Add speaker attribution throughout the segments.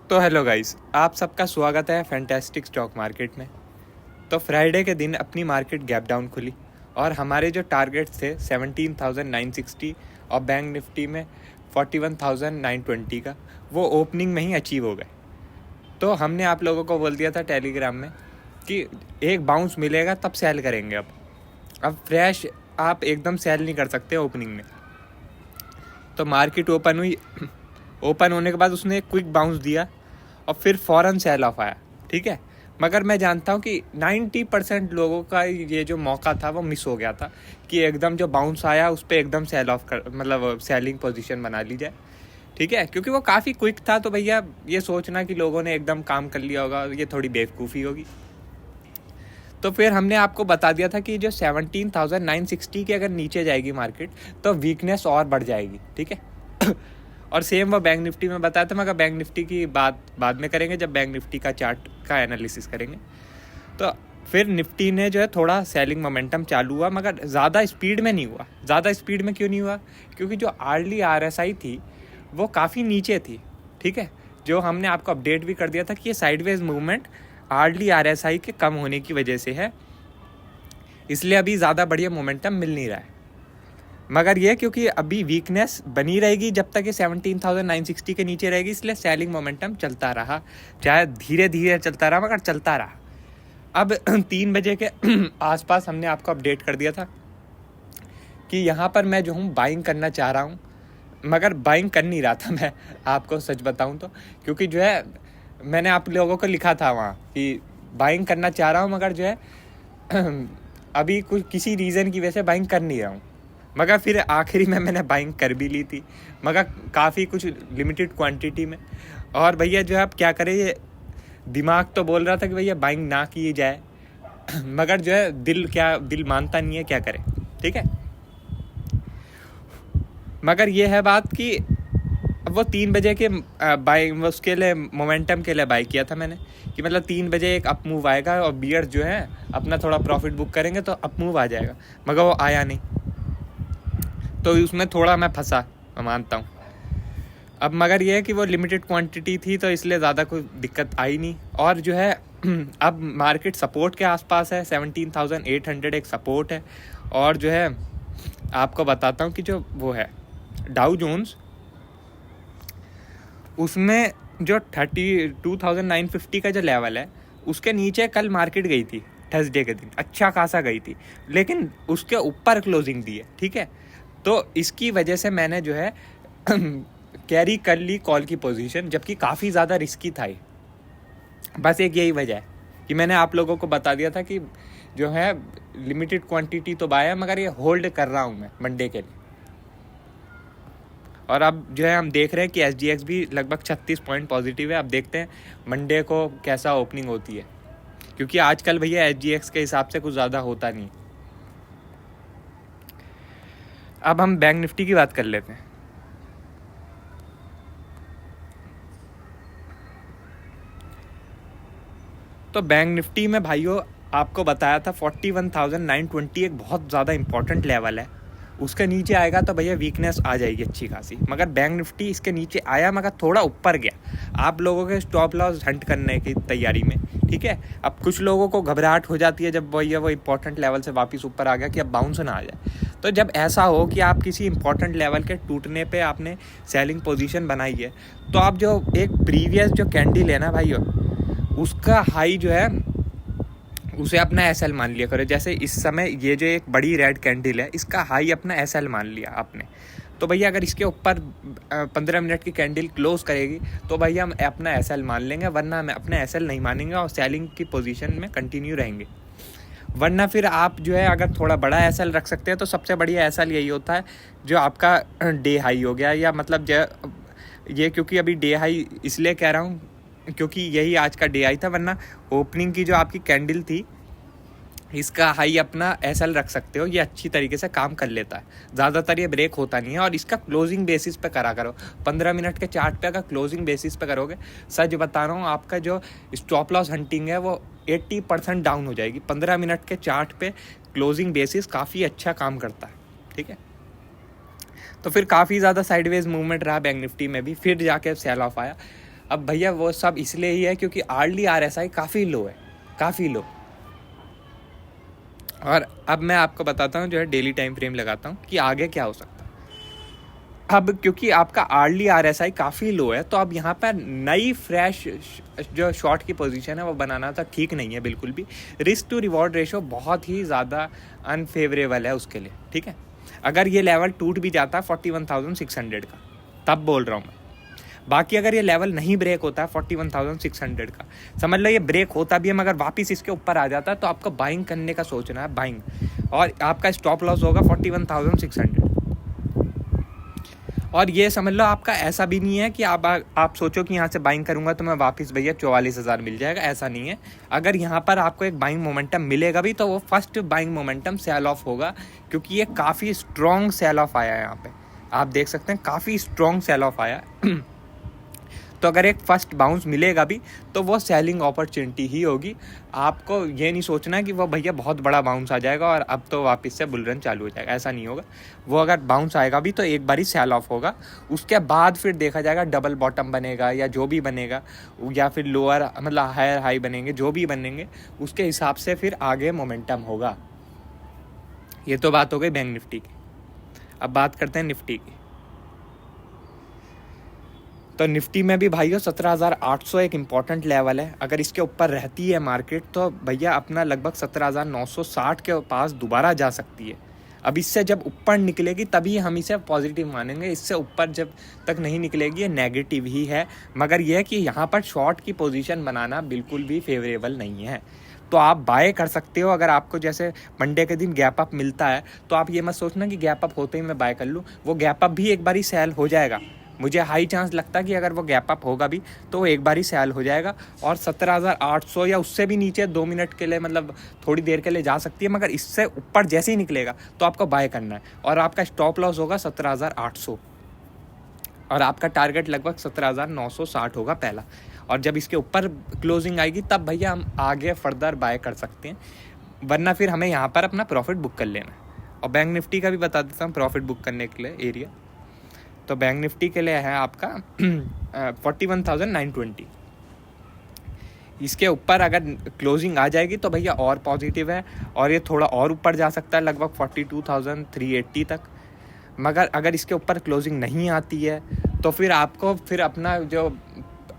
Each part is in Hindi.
Speaker 1: तो हेलो गाइस, आप सबका स्वागत है फैंटास्टिक स्टॉक मार्केट में। तो फ्राइडे के दिन अपनी मार्केट गैप डाउन खुली और हमारे जो टारगेट्स थे 17,960 और बैंक निफ्टी में 41,920 का, वो ओपनिंग में ही अचीव हो गए। तो हमने आप लोगों को बोल दिया था टेलीग्राम में कि एक बाउंस मिलेगा तब सेल करेंगे। अब फ्रेश आप एकदम सेल नहीं कर सकते ओपनिंग में। तो मार्केट ओपन हुई, ओपन होने के बाद उसने एक क्विक बाउंस दिया और फिर फ़ौरन सेल ऑफ आया, ठीक है। मगर मैं जानता हूँ कि 90% लोगों का ये जो मौका था वो मिस हो गया था कि एकदम जो बाउंस आया उस पर एकदम सेल ऑफ कर, मतलब सेलिंग पोजीशन बना ली जाए, ठीक है, क्योंकि वो काफ़ी क्विक था। तो भैया ये सोचना कि लोगों ने एकदम काम कर लिया होगा, ये थोड़ी बेवकूफ़ी होगी। तो फिर हमने आपको बता दिया था कि जो 17,960 के अगर नीचे जाएगी मार्केट तो वीकनेस और बढ़ जाएगी, ठीक है। और सेम वो बैंक निफ्टी में बताया था, मगर बैंक निफ्टी की बात बाद में करेंगे जब बैंक निफ्टी का चार्ट का एनालिसिस करेंगे। तो फिर निफ्टी ने जो है थोड़ा सेलिंग मोमेंटम चालू हुआ, मगर ज़्यादा स्पीड में नहीं हुआ। ज़्यादा स्पीड में क्यों नहीं हुआ? क्योंकि जो अर्ली RSI थी वो काफ़ी नीचे थी, ठीक है। जो हमने आपको अपडेट भी कर दिया था कि ये साइडवेज मूवमेंट अर्ली RSI के कम होने की वजह से है, इसलिए अभी ज़्यादा बढ़िया मोमेंटम मिल नहीं रहा है। मगर ये क्योंकि अभी वीकनेस बनी रहेगी जब तक ये 17,960 के नीचे रहेगी, इसलिए सेलिंग मोमेंटम चलता रहा, चाहे धीरे धीरे चलता रहा मगर चलता रहा। अब 3 बजे के आसपास हमने आपको अपडेट कर दिया था कि यहाँ पर मैं जो हूँ बाइंग करना चाह रहा हूँ, मगर बाइंग कर नहीं रहा था मैं, आपको सच बताऊँ तो। क्योंकि जो है मैंने आप लोगों को लिखा था वहाँ कि बाइंग करना चाह रहा हूँ, मगर जो है अभी कुछ किसी रीज़न की वजह से बाइंग कर नहीं रहा हूँ। मगर फिर आखिरी में मैंने बाइंग कर भी ली थी, मगर काफ़ी कुछ लिमिटेड क्वांटिटी में। और भैया जो है अब क्या करें, ये दिमाग तो बोल रहा था कि भैया बाइंग ना की जाए, मगर जो है दिल मानता नहीं है, क्या करें, ठीक है। मगर ये है बात कि अब वो 3 बजे के बाई उसके लिए मोमेंटम के लिए बाई किया था मैंने कि मतलब 3 बजे एक अप मूव आएगा और बियर्स जो है अपना थोड़ा प्रॉफिट बुक करेंगे तो अप मूव आ जाएगा, मगर वो आया नहीं। तो उसमें थोड़ा मैं फंसा, मैं मानता हूँ। अब मगर ये है कि वो लिमिटेड क्वांटिटी थी तो इसलिए ज़्यादा कोई दिक्कत आई नहीं। और जो है अब मार्केट सपोर्ट के आसपास है, 17,800 एक सपोर्ट है। और जो है आपको बताता हूँ कि जो वो है डाउ जोन्स, उसमें जो 32,950 का जो लेवल है उसके नीचे कल मार्केट गई थी, थर्सडे के दिन अच्छा खासा गई थी, लेकिन उसके ऊपर क्लोजिंग दी है, ठीक है। तो इसकी वजह से मैंने जो है कैरी कर ली कॉल की पोजीशन, जबकि काफ़ी ज़्यादा रिस्की था ये। बस एक यही वजह है कि मैंने आप लोगों को बता दिया था कि जो है लिमिटेड क्वांटिटी तो बाय है, मगर ये होल्ड कर रहा हूँ मैं मंडे के लिए। और अब जो है हम देख रहे हैं कि SGX भी लगभग 36 पॉइंट पॉजिटिव है। अब देखते हैं मंडे को कैसा ओपनिंग होती है, क्योंकि आजकल भैया SGX के हिसाब से कुछ ज़्यादा होता नहीं। अब हम बैंक निफ्टी की बात कर लेते हैं। तो बैंक निफ्टी में भाइयों आपको बताया था 41,920 एक बहुत ज़्यादा इंपॉर्टेंट लेवल है, उसके नीचे आएगा तो भैया वीकनेस आ जाएगी अच्छी खासी। मगर बैंक निफ्टी इसके नीचे आया, मगर थोड़ा ऊपर गया आप लोगों के स्टॉप लॉस हंट करने की तैयारी में, ठीक है। अब कुछ लोगों को घबराहट हो जाती है जब भैया वो इंपॉर्टेंट लेवल से वापस ऊपर आ गया कि अब बाउंस ना आ जाए। तो जब ऐसा हो कि आप किसी इंपॉर्टेंट लेवल के टूटने पे आपने सेलिंग पोजीशन बनाई है, तो आप जो एक प्रीवियस जो कैंडल है ना भाइयों, उसका हाई जो है उसे अपना SL मान लिया करो। जैसे इस समय ये जो एक बड़ी रेड कैंडल है, इसका हाई अपना SL मान लिया आपने, तो भैया अगर इसके ऊपर 15 मिनट की कैंडल क्लोज करेगी तो भैया हम अपना SL मान लेंगे, वरना हम अपना SL नहीं मानेंगे और सेलिंग की पोजीशन में कंटिन्यू रहेंगे। वरना फिर आप जो है अगर थोड़ा बड़ा SL रख सकते हैं तो सबसे बढ़िया SL यही होता है जो आपका डे हाई हो गया, या मतलब जो ये, क्योंकि अभी डे हाई इसलिए कह रहा हूँ क्योंकि यही आज का डे हाई था, वरना ओपनिंग की जो आपकी कैंडल थी इसका हाई अपना SL रख सकते हो, ये अच्छी तरीके से काम कर लेता है, ज़्यादातर ये ब्रेक होता नहीं है। और इसका क्लोजिंग बेसिस पे करा करो, 15 मिनट के चार्ट पे अगर क्लोजिंग बेसिस पे करोगे, सच बता रहा हूँ आपका जो स्टॉप लॉस हंटिंग है वो 80% डाउन हो जाएगी। 15 मिनट के चार्ट पे क्लोजिंग बेसिस काफ़ी अच्छा काम करता है, ठीक है। तो फिर काफ़ी ज़्यादा साइडवेज मूवमेंट रहा बैंक निफ्टी में भी, फिर जाके सेल ऑफ आया। अब भैया वो सब इसलिए ही है क्योंकि आर्ली RSI काफ़ी लो है, काफ़ी लो। और अब मैं आपको बताता हूँ जो है डेली टाइम फ्रेम लगाता हूँ कि आगे क्या हो सकता है। अब क्योंकि आपका आर्ली RSI काफ़ी लो है, तो अब यहाँ पर नई फ्रेश जो शॉर्ट की पोजीशन है वो बनाना तो ठीक नहीं है बिल्कुल भी। रिस्क टू रिवॉर्ड रेशो बहुत ही ज़्यादा अनफेवरेबल है उसके लिए, ठीक है। अगर ये लेवल टूट भी जाता है 41,600 का, तब बोल रहा हूँ मैं। बाकी अगर ये लेवल नहीं ब्रेक होता है 41,600 का, समझ लो ये ब्रेक होता भी है मगर वापस इसके ऊपर आ जाता है, तो आपको बाइंग करने का सोचना है, बाइंग। और आपका स्टॉप लॉस होगा 41,600। और ये समझ लो आपका ऐसा भी नहीं है कि आप सोचो कि यहाँ से बाइंग करूंगा तो मैं वापस भैया 44,000 मिल जाएगा, ऐसा नहीं है। अगर यहाँ पर आपको एक बाइंग मोमेंटम मिलेगा भी तो वो first buying momentum sell off होगा, क्योंकि ये काफ़ी स्ट्रॉन्ग सेल ऑफ आया है यहाँ पे, आप देख सकते हैं काफ़ी स्ट्रॉन्ग सेल ऑफ आया तो अगर एक फर्स्ट बाउंस मिलेगा भी तो वो सेलिंग अपॉर्चुनिटी ही होगी। आपको ये नहीं सोचना कि वो भैया बहुत बड़ा बाउंस आ जाएगा और अब तो वापस से बुल रन चालू हो जाएगा, ऐसा नहीं होगा। वो अगर बाउंस आएगा भी तो एक बार ही सेल ऑफ होगा, उसके बाद फिर देखा जाएगा डबल बॉटम बनेगा या जो भी बनेगा, या फिर लोअर मतलब हायर हाई बनेंगे, जो भी बनेंगे उसके हिसाब से फिर आगे मोमेंटम होगा। ये तो बात हो गई बैंक निफ्टी की। अब बात करते हैं निफ्टी की। तो निफ्टी में भी भाइयों 17,800 एक इम्पॉर्टेंट लेवल है। अगर इसके ऊपर रहती है मार्केट तो भैया अपना लगभग 17,960 के पास दोबारा जा सकती है। अब इससे जब ऊपर निकलेगी तभी हम इसे पॉजिटिव मानेंगे, इससे ऊपर जब तक नहीं निकलेगी ये नेगेटिव ही है। मगर यह कि यहाँ पर शॉर्ट की पोजीशन बनाना बिल्कुल भी फेवरेबल नहीं है। तो आप बाय कर सकते हो, अगर आपको जैसे मंडे के दिन गैप अप मिलता है तो आप ये मत सोचना कि गैप अप होते ही मैं बाय कर लूँ, वो गैप अप भी एक बार ही सेल हो जाएगा। मुझे हाई चांस लगता है कि अगर वो गैप अप होगा भी तो वो एक बार ही सेल हो जाएगा, और 17,800 या उससे भी नीचे 2 मिनट के लिए मतलब थोड़ी देर के लिए जा सकती है, मगर इससे ऊपर जैसे ही निकलेगा तो आपको बाय करना है। और आपका स्टॉप लॉस होगा 17,800 और आपका टारगेट लगभग 17,960 होगा पहला। और जब इसके ऊपर क्लोजिंग आएगी तब भैया हम आगे फर्दर बाय कर सकते हैं, वरना फिर हमें यहाँ पर अपना प्रॉफिट बुक कर लेना है। और बैंक निफ्टी का भी बता देता हूँ प्रॉफिट बुक करने के लिए एरिया। तो बैंक निफ्टी के लिए है आपका 41,920। इसके ऊपर अगर क्लोजिंग आ जाएगी तो भैया और पॉजिटिव है, और ये थोड़ा और ऊपर जा सकता है लगभग 42,380 तक। मगर अगर इसके ऊपर क्लोजिंग नहीं आती है तो फिर आपको फिर अपना जो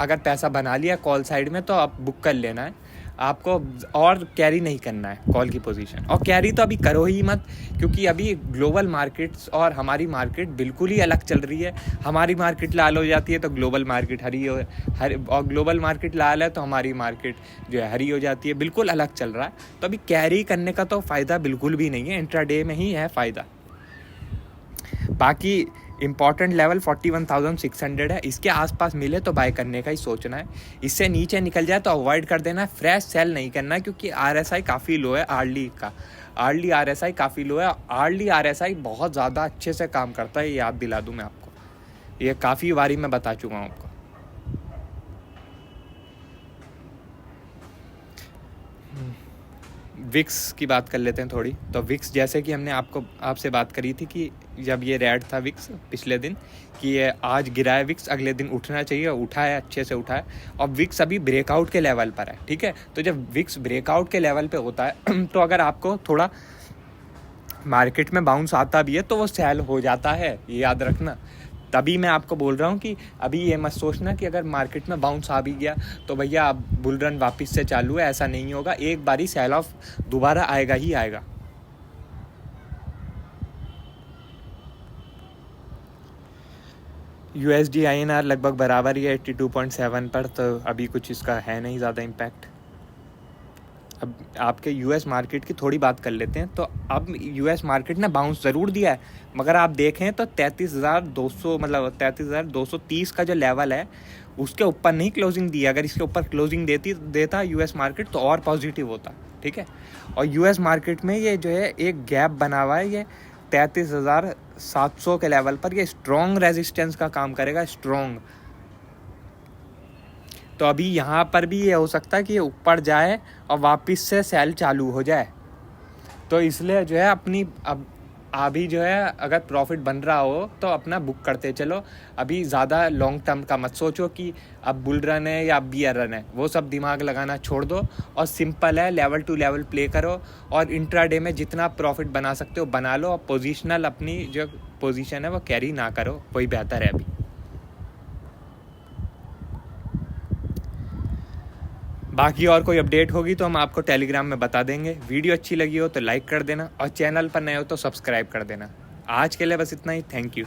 Speaker 1: अगर पैसा बना लिया कॉल साइड में तो आप बुक कर लेना है, आपको और कैरी नहीं करना है कॉल की पोजीशन। और कैरी तो अभी करो ही मत, क्योंकि अभी ग्लोबल मार्केट्स और हमारी मार्केट बिल्कुल ही अलग चल रही है। हमारी मार्केट लाल हो जाती है तो ग्लोबल मार्केट हरी और ग्लोबल मार्केट लाल है तो हमारी मार्केट जो है हरी हो जाती है, बिल्कुल अलग चल रहा है। तो अभी कैरी करने का तो फ़ायदा बिल्कुल भी नहीं है, इंट्राडे में ही है फ़ायदा। बाकी इंपॉर्टेंट लेवल 41,600 है, इसके आसपास मिले तो बाय करने का ही सोचना है। इससे नीचे निकल जाए तो अवॉइड कर देना है, फ्रेश सेल नहीं करना है, क्योंकि RSI काफ़ी लो है आर्ली का। आर्ली RSI काफ़ी लो है। आर्ली RSI बहुत ज़्यादा अच्छे से काम करता है, याद दिला दूँ मैं आपको, ये काफ़ी बारी मैं बता चुका हूँ आपको। विक्स की बात कर लेते हैं थोड़ी। तो विक्स जैसे कि हमने आपसे बात करी थी कि जब ये रेड था विक्स पिछले दिन कि ये आज गिरा है विक्स, अगले दिन उठना चाहिए, उठा है, अच्छे से उठा है। और विक्स अभी ब्रेकआउट के लेवल पर है, ठीक है। तो जब विक्स ब्रेकआउट के लेवल पे होता है तो अगर आपको थोड़ा मार्केट में बाउंस आता भी है तो वो सेल हो जाता है, ये याद रखना। तभी मैं आपको बोल रहा हूँ कि अभी ये मत सोचना कि अगर मार्केट में बाउंस आ भी गया तो भैया अब बुल रन वापस से चालू है, ऐसा नहीं होगा। एक बारी सेल ऑफ दोबारा आएगा ही आएगा। USD INR लगभग बराबर ही है 82.7 पर, तो अभी कुछ इसका है नहीं ज़्यादा इम्पैक्ट। अब आपके US मार्केट की थोड़ी बात कर लेते हैं। तो अब US मार्केट ने बाउंस ज़रूर दिया है, मगर आप देखें तो 33,200 मतलब 33,230 का जो लेवल है उसके ऊपर नहीं क्लोजिंग दी। अगर इसके ऊपर क्लोजिंग देता US मार्केट तो और पॉजिटिव होता, ठीक है। और US मार्केट में ये जो है एक गैप बना हुआ है, ये 33,700 के लेवल पर ये स्ट्रॉन्ग रेजिस्टेंस का काम करेगा, स्ट्रॉन्ग। तो अभी यहाँ पर भी ये हो सकता है कि ये ऊपर जाए और वापस से सेल चालू हो जाए। तो इसलिए जो है अपनी अब अभी जो है अगर प्रॉफिट बन रहा हो तो अपना बुक करते चलो। अभी ज़्यादा लॉन्ग टर्म का मत सोचो कि अब बुल रन है या अब बियर रन है, वो सब दिमाग लगाना छोड़ दो और सिंपल है, लेवल टू लेवल प्ले करो और इंट्राडे में जितना प्रॉफिट बना सकते हो बना लो और पोजिशनल अपनी जो पोजीशन है वो कैरी ना करो, वही बेहतर है अभी। बाकी और कोई अपडेट होगी तो हम आपको टेलीग्राम में बता देंगे। वीडियो अच्छी लगी हो तो लाइक कर देना और चैनल पर नए हो तो सब्सक्राइब कर देना। आज के लिए बस इतना ही। Thank you.